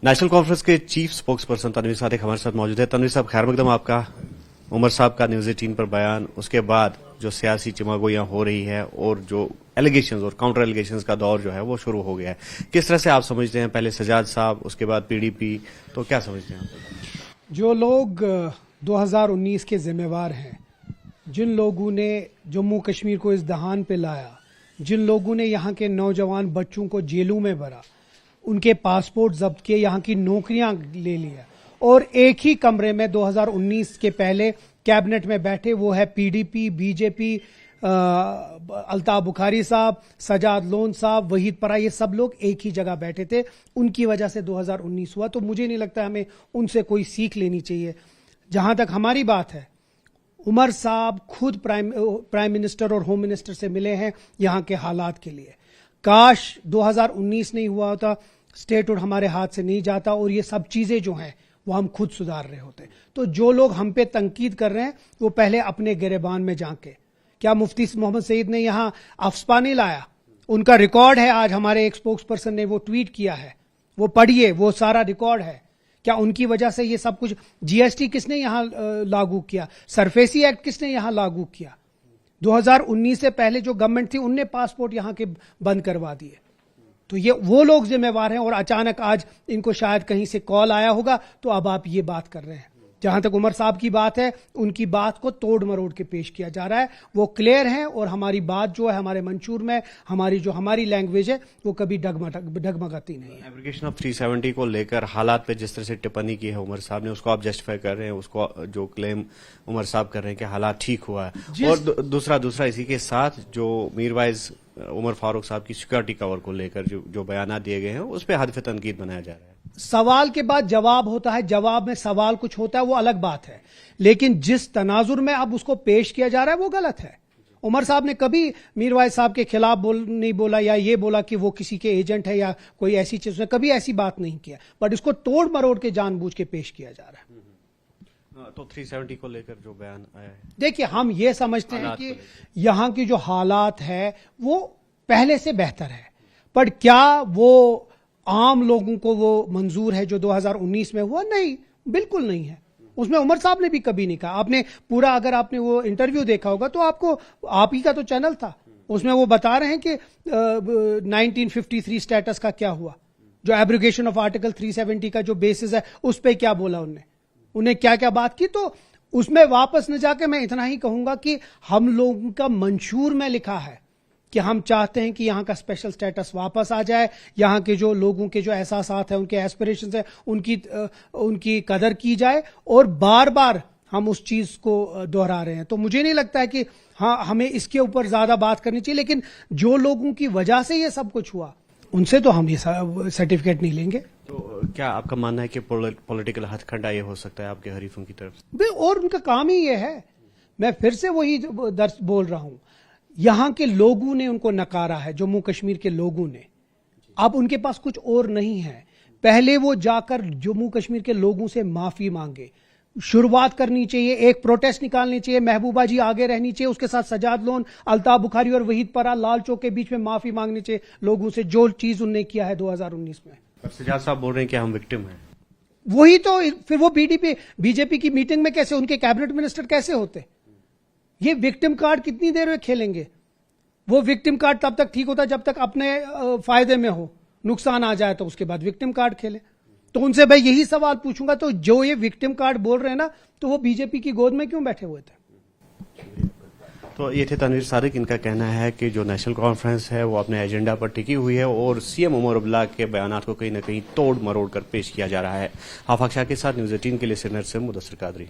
National conference کے chief spokes person Tanveer صادق ہمارے ساتھ موجود ہے. تنویر صاحب خیر مقدم آپ کا. عمر صاحب کا نیوز 18 پر بیان, اس کے بعد جو سیاسی چماگوئیاں ہو رہی ہے اور جو ایلیگیشنز اور کاؤنٹر ایلیگیشنز کا دور جو ہے وہ شروع ہو گیا ہے, کس طرح سے آپ سمجھتے ہیں؟ پہلے سجاد صاحب, اس کے بعد پی ڈی پی, تو کیا سمجھتے ہیں آپ؟ جو لوگ 2019 کے ذمہ وار ہیں, جن لوگوں نے جموں کشمیر کو اس دہان پہ لایا, جن لوگوں نے یہاں کے نوجوان بچوں کو جیلوں میں بھرا, ان کے پاسپورٹ ضبط کیے, یہاں کی نوکریاں لے لیا, اور ایک ہی کمرے میں 2019 کے پہلے کیبنٹ میں بیٹھے, وہ ہے P D P, B J P, Altaf Bukhari صاحب, سجاد لون صاحب, وحید پرا, یہ سب لوگ ایک ہی جگہ بیٹھے تھے. ان کی وجہ سے 2019 ہوا. تو مجھے نہیں لگتا ہمیں ان سے کوئی سیکھ لینی چاہیے. جہاں تک ہماری بات ہے, عمر صاحب خود پرائم منسٹر اور ہوم منسٹر سے ملے ہیں یہاں کے حالات کے لیے. کاش 2019 نہیں ہوا ہوتا, اسٹیٹ ہوڈ ہمارے ہاتھ سے نہیں جاتا, اور یہ سب چیزیں جو ہیں وہ ہم خود سدھار رہے ہوتے. تو جو لوگ ہم پہ تنقید کر رہے ہیں وہ پہلے اپنے گریبان میں جھانکے. کیا مفتی محمد سعید نے یہاں افسپا نہیں لایا؟ ان کا ریکارڈ ہے, آج ہمارے ایک اسپوکس پرسن نے وہ ٹویٹ کیا ہے, وہ پڑھیے, وہ سارا ریکارڈ ہے. کیا ان کی وجہ سے یہ سب کچھ؟ جی ایس ٹی کس نے یہاں لاگو کیا؟ سرفیسی ایکٹ کس نے یہاں لاگو کیا؟ 2019 سے پہلے جو گورنمنٹ تھی ان نے پاسپورٹ یہاں کے بند کروا دیے. تو یہ وہ لوگ ذمہ وار ہیں, اور اچانک آج ان کو شاید کہیں سے کال آیا ہوگا تو اب آپ یہ بات کر رہے ہیں. جہاں تک عمر صاحب کی بات ہے, ان کی بات کو توڑ مروڑ کے پیش کیا جا رہا ہے. وہ کلیئر ہیں, اور ہماری بات جو ہے ہمارے منشور میں, ہماری لینگویج ہے, وہ کبھی ڈگمگاتی نہیں ہے. ایبریگیشن آف 370 کو لے کر حالات پہ جس طرح سے ٹپنی کی ہے عمر صاحب نے, اس کو آپ جسٹیفائی کر رہے ہیں, اس کو جو کلیم عمر صاحب کر رہے ہیں کہ حالات ٹھیک ہوا ہے. اور دوسرا اسی کے ساتھ جو میروائز عمر فاروق صاحب کی سیکورٹی کور کو لے کر جو بیانات دیے گئے ہیں, اس پہ ہدف تنقید بنایا جا رہا ہے. سوال کے بعد جواب ہوتا ہے, جواب میں سوال کچھ ہوتا ہے, وہ الگ بات ہے, لیکن جس تناظر میں اب اس کو پیش کیا جا رہا ہے وہ غلط ہے. عمر صاحب نے کبھی میروائز صاحب کے خلاف نہیں بولا, یا یہ بولا کہ وہ کسی کے ایجنٹ ہے یا کوئی ایسی چیز, نے کبھی ایسی بات نہیں کیا, بٹ اس کو توڑ مروڑ کے جان بوجھ کے پیش کیا جا رہا ہے. تو 370 کو لے کر جو بیان آیا ہے, دیکھیے, ہم یہ سمجھتے ہیں کہ یہاں کی جو حالات ہے وہ پہلے سے بہتر ہے, پر کیا وہ عام لوگوں کو وہ منظور ہے جو 2019 میں ہوا؟ نہیں, بالکل نہیں ہے. اس میں عمر صاحب نے بھی کبھی نہیں کہا. آپ نے پورا, اگر آپ نے وہ انٹرویو دیکھا ہوگا تو آپ ہی کا تو چینل تھا, اس میں وہ بتا رہے ہیں کہ 1953 سٹیٹس کا کیا ہوا, جو ایبریگیشن آف آرٹیکل 370 کا جو بیسس ہے اس پہ کیا بولا انہیں کیا کیا بات کی. تو اس میں واپس نہ جا کے میں اتنا ہی کہوں گا کہ ہم لوگوں کا منشور میں لکھا ہے کہ ہم چاہتے ہیں کہ یہاں کا اسپیشل سٹیٹس واپس آ جائے, یہاں کے جو لوگوں کے جو احساسات ہیں, ان کے ایسپریشنز ہیں, ان کی قدر کی جائے, اور بار بار ہم اس چیز کو دہرا رہے ہیں. تو مجھے نہیں لگتا ہے کہ ہاں ہمیں اس کے اوپر زیادہ بات کرنی چاہیے, لیکن جو لوگوں کی وجہ سے یہ سب کچھ ہوا ان سے تو ہم یہ سرٹیفکیٹ نہیں لیں گے. تو کیا آپ کا ماننا ہے کہ پولیٹیکل ہتھ کنڈا یہ ہو سکتا ہے آپ کے حریفوں کی طرف سے؟ اور ان کا کام ہی یہ ہے. میں پھر سے وہی درس بول رہا ہوں, یہاں کے لوگوں نے ان کو نکارا ہے, جموں کشمیر کے لوگوں نے. اب ان کے پاس کچھ اور نہیں ہے. پہلے وہ جا کر جموں کشمیر کے لوگوں سے معافی مانگے, شروعات کرنی چاہیے, ایک پروٹیسٹ نکالنی چاہیے, محبوبہ جی آگے رہنی چاہیے, اس کے ساتھ سجاد لون, الطاف بخاری اور وحید پرا لال چوک کے بیچ میں معافی مانگنی چاہیے لوگوں سے, جو چیز انہوں نے کیا ہے 2019 میں. سجاد صاحب بول رہے ہیں کہ ہم وکٹم ہیں. وہی تو پھر وہ بی جے پی کی میٹنگ میں کیسے ان کے کیبنٹ منسٹر کیسے ہوتے؟ یہ وکٹم کارڈ کتنی دیر میں کھیلیں گے؟ وہ وکٹم کارڈ تب تک ٹھیک ہوتا ہے جب تک اپنے فائدے میں ہو, نقصان آ جائے تو اس کے بعد وکٹم کارڈ کھیلے. تو ان سے بھائی یہی سوال پوچھوں گا, تو جو یہ وکٹم کارڈ بول رہے ہیں نا, تو وہ بی جے پی کی گود میں کیوں بیٹھے ہوئے تھے؟ تو یہ تھے تنویر صادق, ان کا کہنا ہے کہ جو نیشنل کانفرنس ہے وہ اپنے ایجنڈا پر ٹکی ہوئی ہے, اور سی ایم عمر عبداللہ کے بیانات کو کہیں نہ کہیں توڑ مروڑ کر پیش کیا جا رہا ہے. آفاق شاہ کے ساتھ نیوز 18 کے لیے سرینگر سے مدثر قادری.